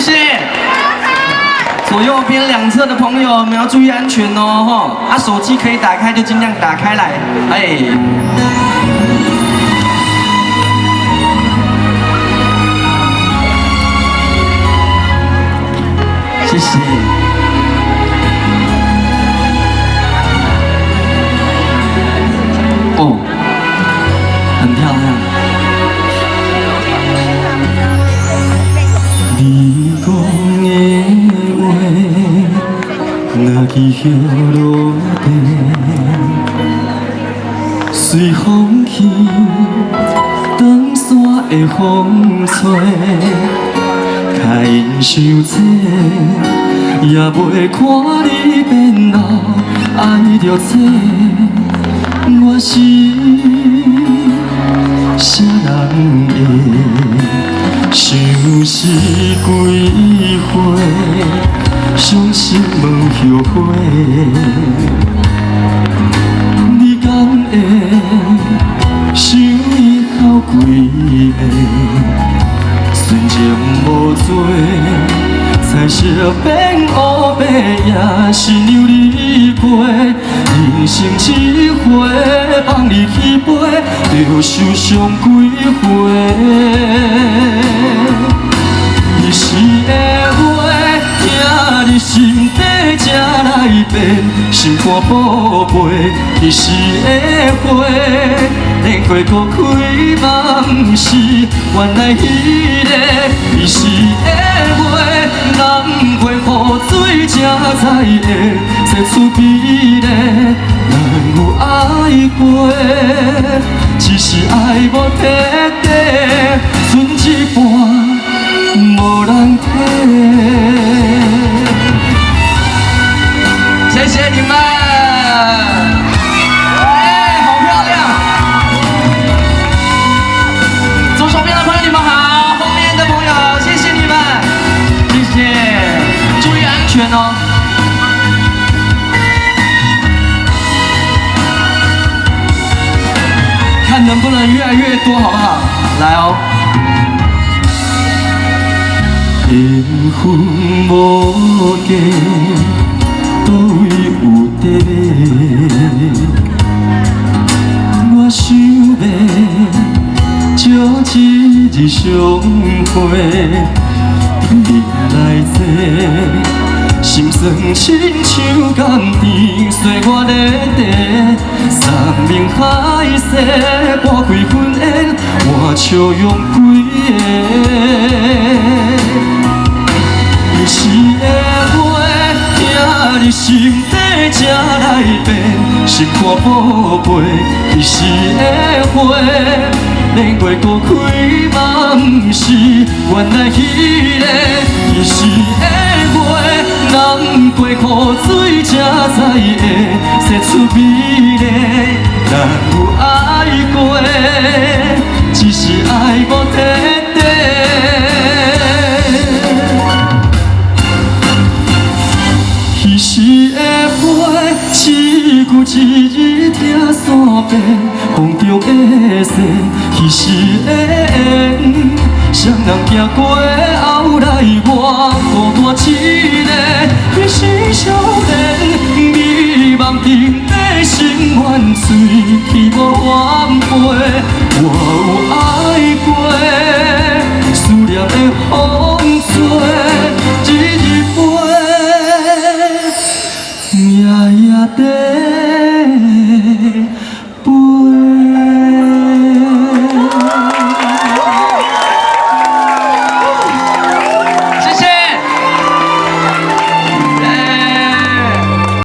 谢谢。左右边两侧的朋友们要注意安全哦，哈！啊，手机可以打开就尽量打开来，哎。谢谢。哦，很漂亮。你讲的话，若去叶落地，随风去，长山的风吹。开因伤多，也袂看你变老，爱着这，我是啥人会想是几回，伤心无后悔，你敢会想以后几暝？纯情无做，彩色变乌白，也是让你陪。人生一回，放你去飞，着受伤几回。一时的话，听你心底才来变，心肝宝贝。一时的花，连过搁开嘛，不是原来迄个。一时的话，人过雨水才知会，说出美丽，人有爱过，只是爱无彻底，剩一半无人替。谢谢你们。哦，看能不能越来越多，好不好？来哦。缘分无价，倒位有得买？我想要招一日相会，你来坐。心酸亲像甘甜，岁月在地，山明海誓，拨开云烟，我笑容几个。一时的话，听你心底才来变，心肝宝贝。一时的花，连过搁开嘛，不是原来迄个。一时的话。人过雨水才知会，说出美丽，人有爱过，只是爱无彻底。彼时的花，一句一字听山变，风中的雪，彼时的缘，谁人行过后来我孤单一个。一生少年，美梦停在心愿碎，去无挽回。我有爱过，思念的风吹，一日飞，夜夜地。